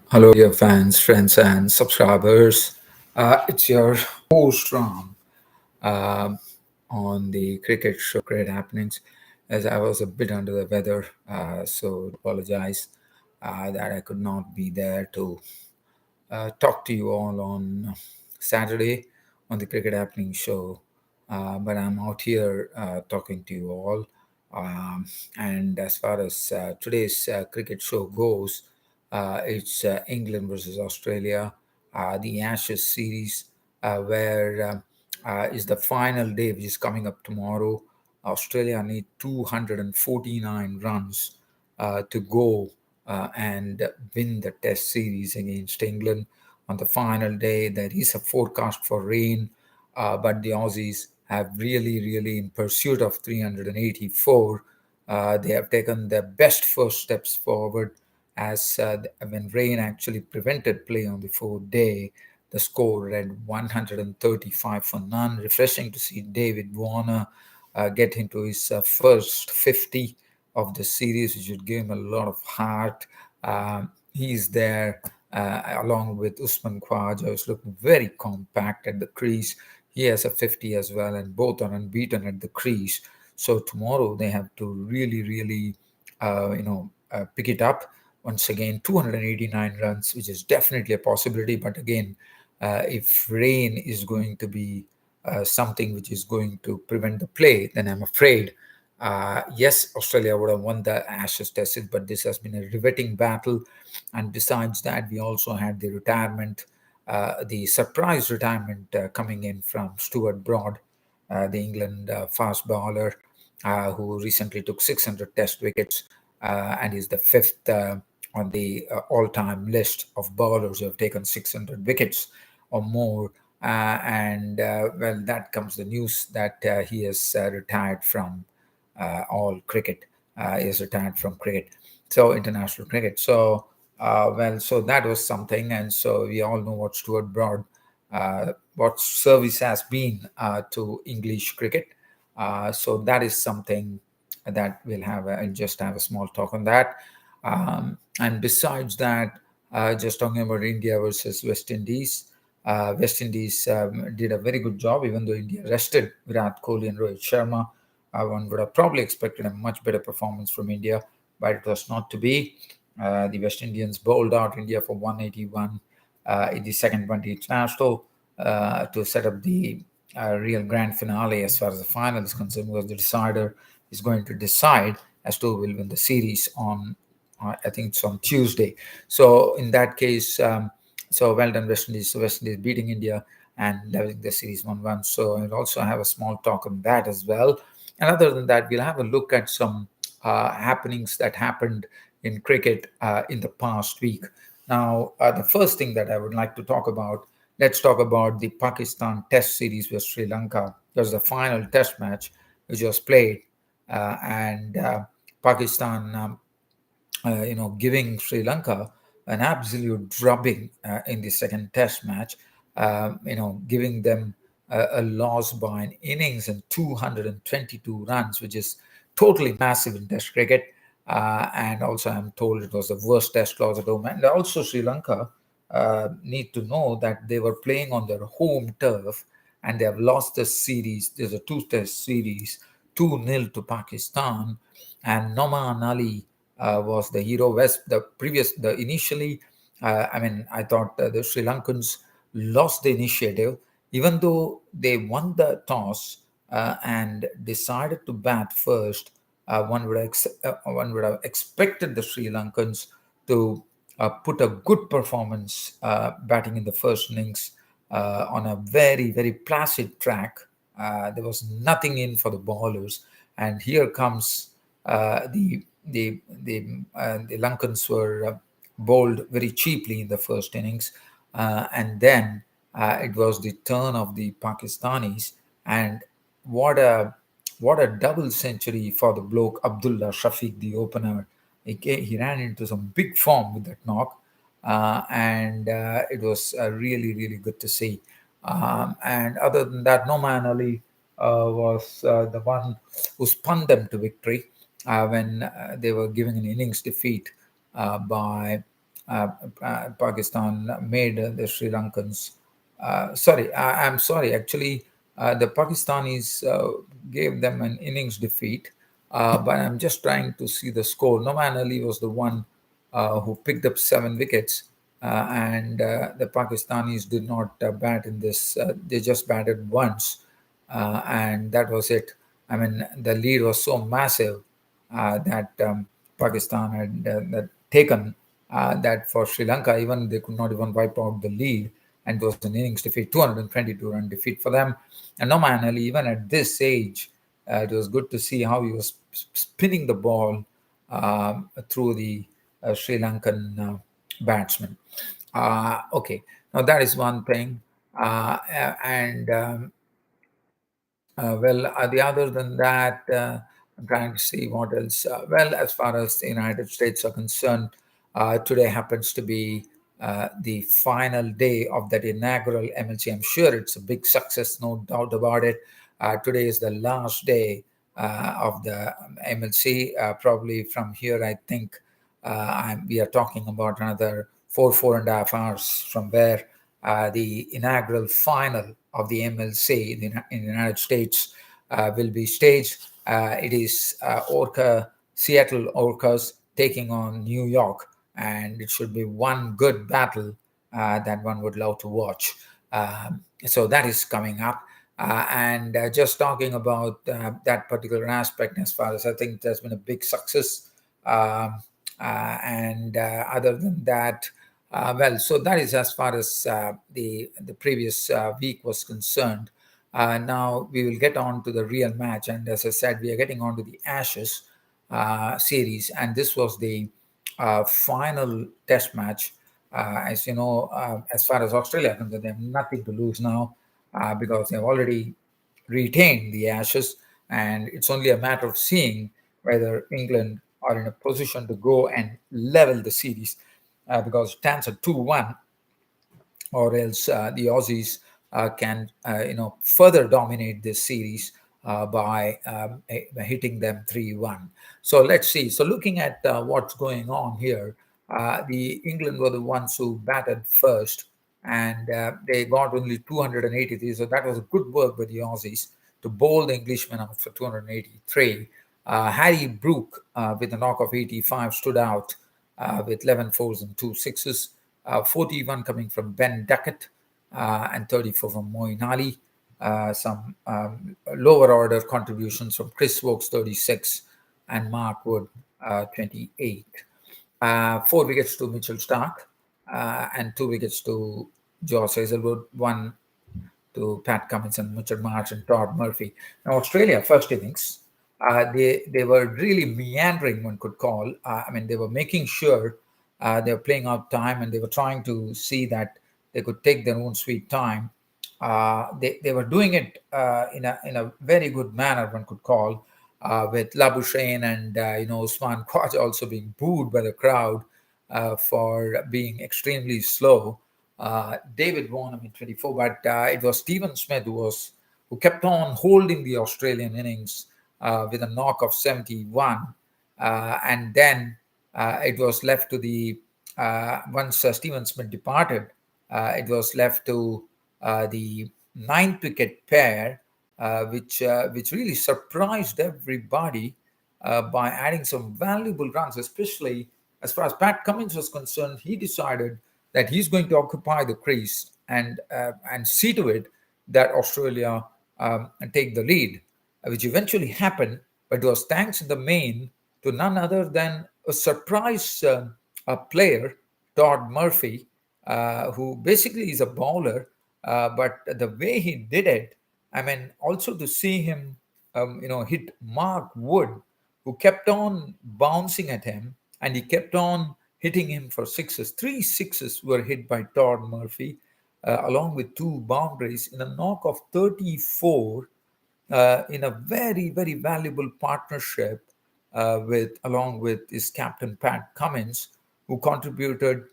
Hello, dear fans, friends, and subscribers. It's your host Ram uh, on the cricket show, Cricket Happenings. As I was a bit under the weather, so apologize that I could not be there to talk to you all on Saturday on the Cricket Happening show. But I'm out here talking to you all. Um, and as far as today's cricket show goes, it's England versus Australia, the Ashes series, where is the final day, which is coming up tomorrow. Australia need 249 runs to go and win the Test series against England. On the final day, there is a forecast for rain, but the Aussies have really, in pursuit of 384, they have taken their best first steps forward as when rain actually prevented play on the fourth day. The score read 135 for none. Refreshing to see David Warner get into his first 50 of the series, which would give him a lot of heart. He's there along with Usman Khwaja, who's looking very compact at the crease. He has a 50 as well, and both are unbeaten at the crease. So tomorrow they have to really, pick it up. Once again, 289 runs, which is definitely a possibility. But again, if rain is going to be something which is going to prevent the play, then I'm afraid yes, Australia would have won the Ashes Test, but this has been a riveting battle. And besides that, we also had the retirement, the surprise retirement coming in from Stuart Broad, the England fast bowler, who recently took 600 Test wickets and is the fifth on the all-time list of bowlers who have taken 600 wickets or more. Well, that comes the news that he has retired from all cricket. Is retired from cricket, so international cricket. So, so that was something, and so we all know what Stuart Broad, what service has been to English cricket. So that is something that we'll have. I'll just have a small talk on that. And besides that, just talking about India versus West Indies. West Indies did a very good job, even though India rested Virat Kohli and Rohit Sharma. One would have probably expected a much better performance from India, but it was not to be. The West Indians bowled out India for 181 in the second 20 international to set up the real grand finale as far as the final is concerned, because the decider is going to decide as to who will win the series on, I think it's on Tuesday. So in that case, so well done West Indies. So West Indies beating India and leveling the series 1-1. So I'll also have a small talk on that as well. And other than that, we'll have a look at some happenings that happened in cricket in the past week. Now, the first thing that I would like to talk about, let's talk about the Pakistan Test series with Sri Lanka. It was the final Test match which was played, and Pakistan, giving Sri Lanka an absolute drubbing in the second Test match. Giving them a loss by an innings and 222 runs, which is totally massive in Test cricket. And also, I'm told it was the worst Test loss at home. And also, Sri Lanka need to know that they were playing on their home turf and they have lost the series. There's a two-test series, 2-0 to Pakistan. And Noman Ali was the hero. The initially, I thought the Sri Lankans lost the initiative, even though they won the toss and decided to bat first. One would have expected the Sri Lankans to put a good performance batting in the first innings on a very placid track. There was nothing in for the bowlers, and here comes the Lankans were bowled very cheaply in the first innings, and then it was the turn of the Pakistanis, and what a what a double century for the bloke Abdullah Shafiq, the opener. He ran into some big form with that knock, and it was really good to see. And other than that, Noman Ali was the one who spun them to victory when they were giving an innings defeat by Pakistan made the Sri Lankans. Sorry, I'm sorry. Actually, the Pakistanis gave them an innings defeat, but I'm just trying to see the score. Noman Ali was the one who picked up 7 wickets, and the Pakistanis did not bat in this. They just batted once, and that was it. I mean, the lead was so massive that Pakistan had taken that for Sri Lanka, even they could not even wipe out the lead, and it was an innings defeat, 222 run defeat for them. And Noman Ali, even at this age, it was good to see how he was spinning the ball through the Sri Lankan batsman. Okay, now that is one thing, and the other than that, I'm trying to see what else. As far as the United States are concerned, today happens to be the final day of that inaugural MLC. I'm sure it's a big success, no doubt about it. Today is the last day of the MLC. Probably from here, I think we are talking about another 4.5 hours from where the inaugural final of the MLC in the United States will be staged. It is Seattle Orcas taking on New York, and it should be one good battle that one would love to watch. So that is coming up. And just talking about that particular aspect, as far as I think there's been a big success. And other than that, so that is as far as the previous week was concerned. Now we will get on to the real match, and as I said, we are getting on to the Ashes series, and this was the final Test match. As you know, as far as Australia is concerned, they have nothing to lose now because they have already retained the Ashes, and it's only a matter of seeing whether England are in a position to go and level the series because it stands at 2-1, or else the Aussies can further dominate this series by hitting them 3-1. So let's see. So looking at what's going on here, the England were the ones who batted first, and they got only 283. So that was good work by the Aussies to bowl the Englishmen out for 283. Harry Brook, with a knock of 85, stood out with 11 fours and 2 sixes. 41 coming from Ben Duckett and 34 from Moeen Ali. Some lower order contributions from Chris Wokes, 36, and Mark Wood, 28. 4 wickets to Mitchell Stark and 2 wickets to Josh Hazelwood, 1 to Pat Cummins and Mitchell Marsh and Todd Murphy. Now, Australia, first innings, they were really meandering, one could call. I mean, they were making sure they were playing out time, and they were trying to see that they could take their own sweet time. They were doing it in a very good manner, one could call, with Labuschagne and Usman Khwaja also being booed by the crowd for being extremely slow. David Vaughan, 24, but it was Stephen Smith who kept on holding the Australian innings with a knock of 71, and then it was left to the once Stephen Smith departed, it was left to the ninth wicket pair, which really surprised everybody by adding some valuable runs, especially as far as Pat Cummins was concerned. He decided that he's going to occupy the crease and see to it that Australia take the lead, which eventually happened. But it was thanks in the main to none other than a surprise player, Todd Murphy, who basically is a bowler, but the way he did it, I mean, also to see him, hit Mark Wood, who kept on bouncing at him, and he kept on hitting him for sixes. 3 sixes were hit by Todd Murphy, along with 2 boundaries in a knock of 34, in a very, very valuable partnership along with his captain Pat Cummins, who contributed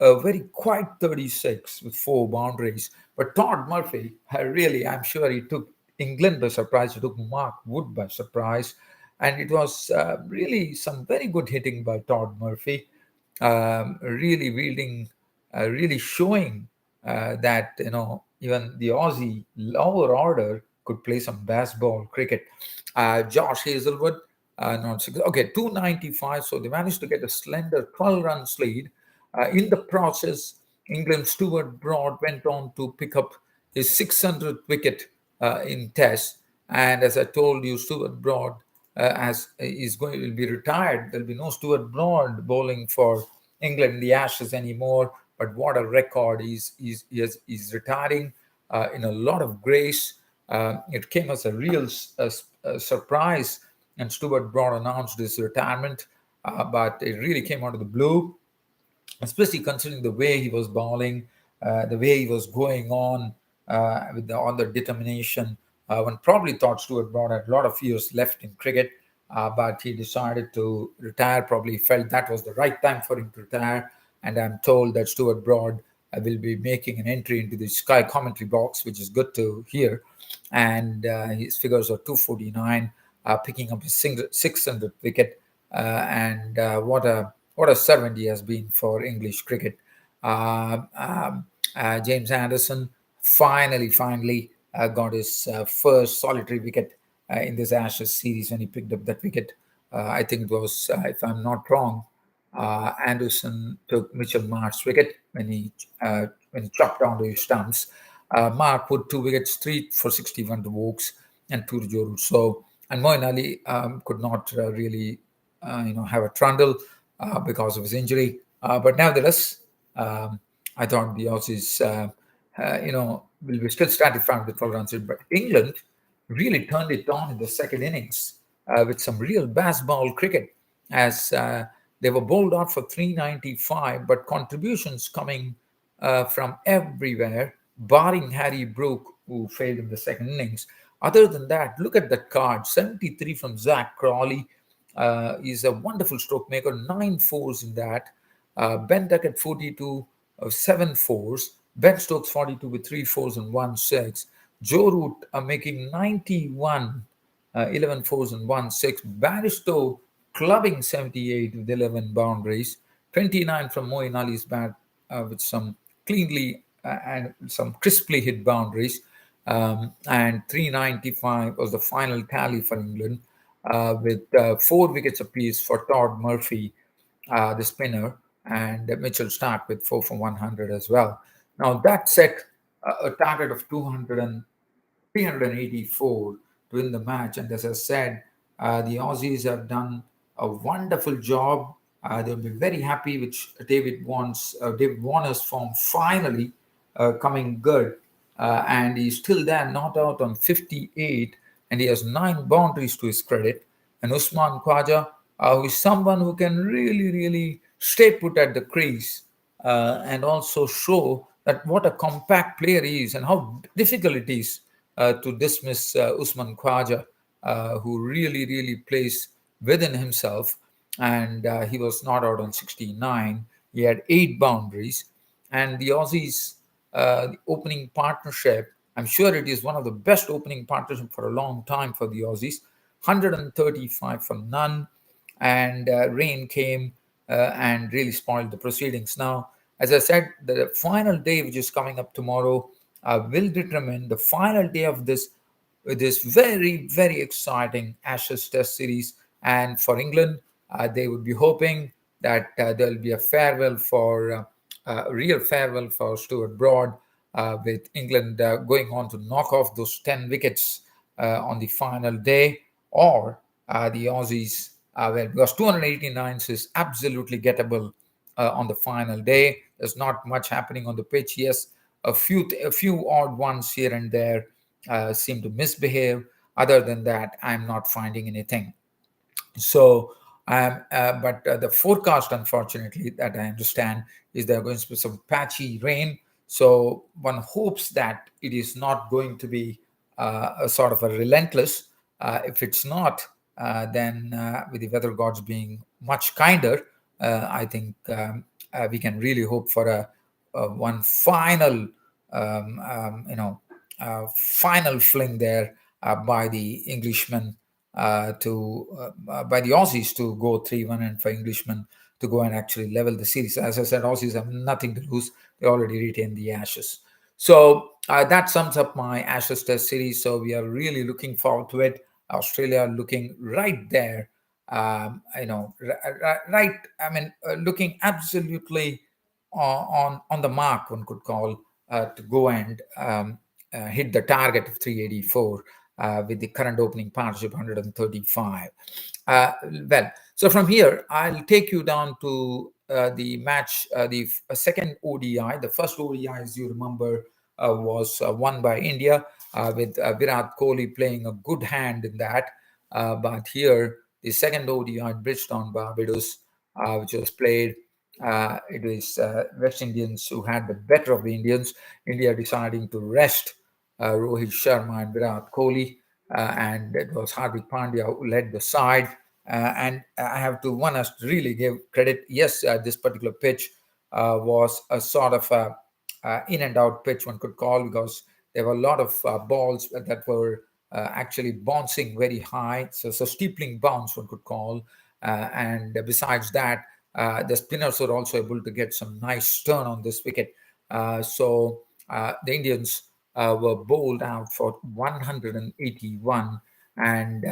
a very quiet 36 with 4 boundaries. But Todd Murphy, I'm sure he took England by surprise. He took Mark Wood by surprise. And it was really some very good hitting by Todd Murphy. really wielding, really showing that even the Aussie lower order could play some baseball cricket. Josh Hazelwood, not six, okay, 295. So they managed to get a slender 12 runs lead. In the process, England's Stuart Broad went on to pick up his 600th wicket in Test. And as I told you, Stuart Broad as is going will be retired. There'll be no Stuart Broad bowling for England in the Ashes anymore. But what a record! He's retiring in a lot of grace. It came as a real surprise, and Stuart Broad announced his retirement, but it really came out of the blue, especially considering the way he was bowling, the way he was going on with all the determination. One probably thought Stuart Broad had a lot of years left in cricket, but he decided to retire. Probably felt that was the right time for him to retire. And I'm told that Stuart Broad will be making an entry into the Sky commentary box, which is good to hear. And his figures are 249, picking up his 600th wicket. And what a servant he has been for English cricket. James Anderson finally got his first solitary wicket in this Ashes series when he picked up that wicket. I think it was, if I'm not wrong, Anderson took Mitchell Marsh's wicket when he chopped down to his stumps. Mark put two wickets, three for 61 to Wokes and two to Joe Root. So, and Moeen Ali could not really have a trundle because of his injury. But nevertheless, I thought the Aussies, will be still stratified with 12 runs. But England really turned it on in the second innings with some real baseball cricket, as they were bowled out for 395, but contributions coming from everywhere, barring Harry Brook, who failed in the second innings. Other than that, look at that card, 73 from Zach Crawley. He's a wonderful stroke maker, 9 fours in that. Ben Duckett 42, 7 fours. Ben Stokes 42 with 3 fours and 1 6. Joe Root making 91, 11 fours and 1 6. Baristow clubbing 78 with 11 boundaries. 29 from Moeen Ali's bat with some cleanly and some crisply hit boundaries. And 395 was the final tally for England, with 4 wickets apiece for Todd Murphy, the spinner, and Mitchell Stark with 4 for 100 as well. Now that set a target of 200 and 384 to win the match. And as I said, the Aussies have done a wonderful job. They'll be very happy with David Warner's form finally coming good. And he's still there, not out on 58, and he has 9 boundaries to his credit. And Usman Khwaja, who is someone who can really stay put at the crease and also show that what a compact player he is and how difficult it is to dismiss Usman Khwaja, who really plays within himself. And he was not out on 69. He had 8 boundaries. And the Aussies, the opening partnership, I'm sure it is one of the best opening partnerships for a long time for the Aussies. 135 for none. And rain came and really spoiled the proceedings. Now, as I said, the final day, which is coming up tomorrow, will determine the final day of this very exciting Ashes Test series. And for England, they would be hoping that there will be a farewell for real farewell for Stuart Broad, with England going on to knock off those 10 wickets on the final day, or the Aussies, well, because 289 is absolutely gettable on the final day. There's not much happening on the pitch. Yes, a few odd ones here and there seem to misbehave. Other than that, I'm not finding anything. So, but the forecast, unfortunately, that I understand, is there going to be some patchy rain. So one hopes that it is not going to be a sort of a relentless. If it's not, then with the weather gods being much kinder, I think we can really hope for a one final, final fling there by the Englishmen by the Aussies to go 3-1, and for Englishmen to go and actually level the series. As I said, Aussies have nothing to lose. They already retained the Ashes. So that sums up my Ashes Test series. So we are really looking forward to it. Australia looking right there, right. I mean, looking absolutely on the mark, one could call, to go and hit the target of 384 with the current opening partnership 135. Uh, well, so from here, I'll take you down to the match, the second ODI. The first ODI, as you remember, was won by India with Virat Kohli playing a good hand in that. But here, the second ODI, Bridgetown, Barbados, which was played, it was West Indians who had the better of the Indians. India deciding to rest Rohit Sharma and Virat Kohli, and it was Hardik Pandya who led the side. And I have to one has to really give credit. Yes, this particular pitch was a sort of in and out pitch, one could call, because there were a lot of balls that were actually bouncing very high, so steepling bounce, one could call. And besides that, the spinners were also able to get some nice turn on this wicket. So the Indians were bowled out for 181, and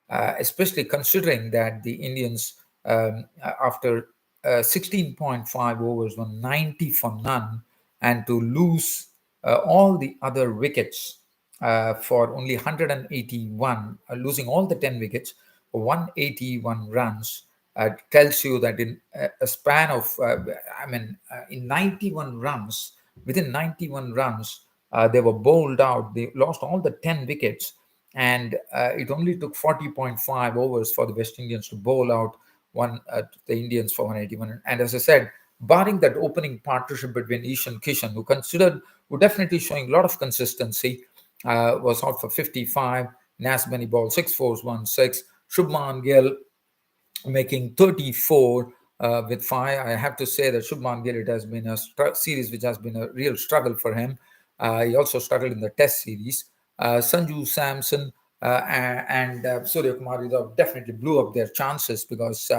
especially considering that the Indians, after 16.5 overs, were 90 for none, and to lose all the other wickets for only 181, losing all the 10 wickets for 181 runs, tells you that in a span of, in 91 runs, within 91 runs, they were bowled out. They lost all the 10 wickets, and it only took 40.5 overs for the West Indians to bowl out the Indians for 181. And as I said, barring that opening partnership between Ishan Kishan, who definitely showing a lot of consistency, was out for 55. Nasbani ball 6 4s 1 6. Shubman Gill making 34 with 5. I have to say that Shubman Gill, it has been a series which has been a real struggle for him. He also struggled in the Test series. Sanju Samson and Surya Kumar Yadav definitely blew up their chances, because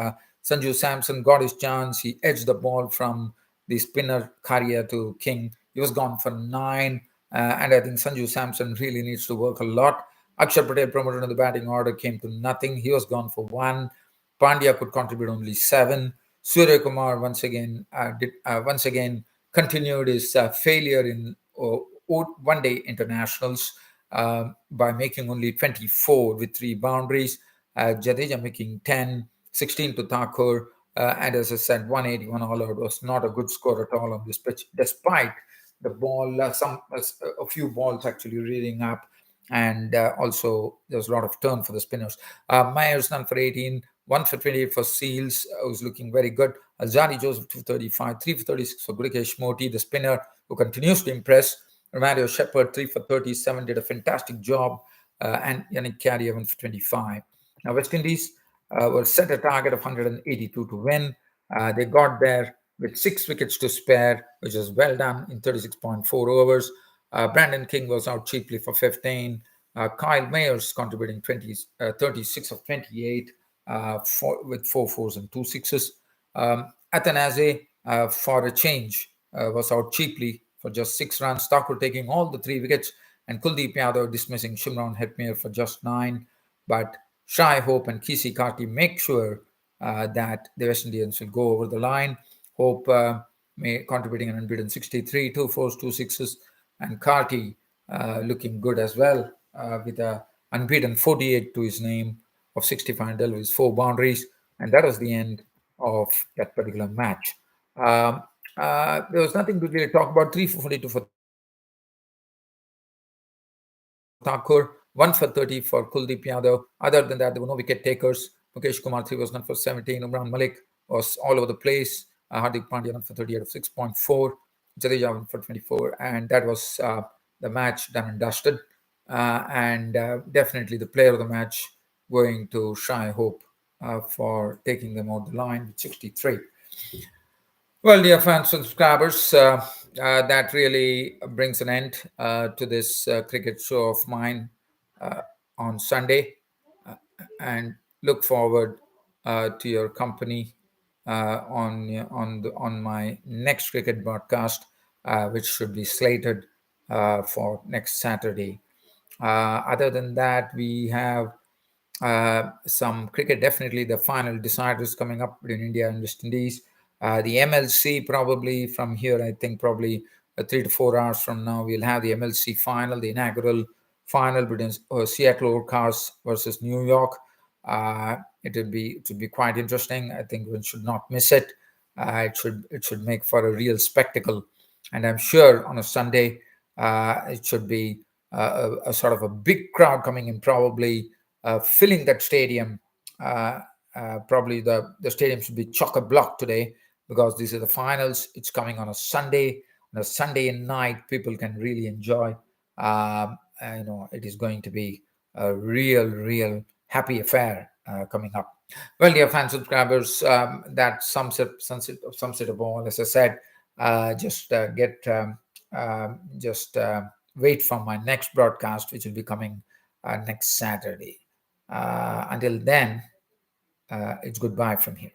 Sanju Samson got his chance. He edged the ball from the spinner Karia to King. He was gone for 9. And I think Sanju Samson really needs to work a lot. Akshar Patel, promoted in the batting order, came to nothing. He was gone for 1. Pandya could contribute only 7. Surya Kumar once again continued his failure in one-day internationals by making only 24 with 3 boundaries. Jadeja making 10, 16 to Thakur, and as I said, 181 all out was not a good score at all on this pitch, despite the ball, a few balls actually reading up, and also there was a lot of turn for the spinners. Myers done for 18, 1 for 28 for Seals, who's looking very good. Azari Joseph 235, 3 for 36 for Gurikesh Moti, the spinner who continues to impress. Romario Shepherd 3 for 37 did a fantastic job, and Yannick Carey 1 for 25. Now West Indies were set a target of 182 to win. They got there with 6 wickets to spare, which was well done in 36.4 overs. Brandon King was out cheaply for 15. Kyle Mayers contributing 36 of 28 with 4 4s and 2 6s. Athanaze, for a change, was out cheaply for just 6 runs. Thakur taking all the 3 wickets, and Kuldeep Yadav dismissing Shimron Hetmyer for just 9. But Shai Hope and Kisi Karti make sure that the West Indians will go over the line. Hope contributing an unbeaten 63, 2 4s, 2 6s, and Karti looking good as well with a unbeaten 48 to his name of 65 deliveries, 4 boundaries, and that was the end of that particular match. There was nothing to really talk about. 3 for 42 for Thakur, 1 for 30 for Kuldeep Yadav. Other than that, there were no wicket takers. Mukesh Kumar 3 was 1 for 17. Umran Malik was all over the place. Hardik Pandya 1 for 38 of 6.4. Jadeja 1 for 24. And that was the match done and dusted. And definitely the player of the match going to Shai Hope for taking them out the line with 63. Well, dear fans and subscribers, that really brings an end to this cricket show of mine on Sunday, and look forward to your company on my next cricket broadcast, which should be slated for next Saturday. Other than that, we have some cricket. Definitely, the final deciders coming up between India and West Indies. The MLC probably from here. I think probably 3 to 4 hours from now we'll have the MLC final, the inaugural final between Seattle Overcars versus New York. It would be quite interesting. I think one should not miss it. It should make for a real spectacle, and I'm sure on a Sunday it should be a sort of a big crowd coming in, probably filling that stadium. Uh, Probably the stadium should be chock a block today because these are the finals. It's coming on a Sunday. On a Sunday night, people can really enjoy. It is going to be a real happy affair coming up. Well, dear fan subscribers, that sums it up all. As I said, just wait for my next broadcast, which will be coming next Saturday. Until then, it's goodbye from here.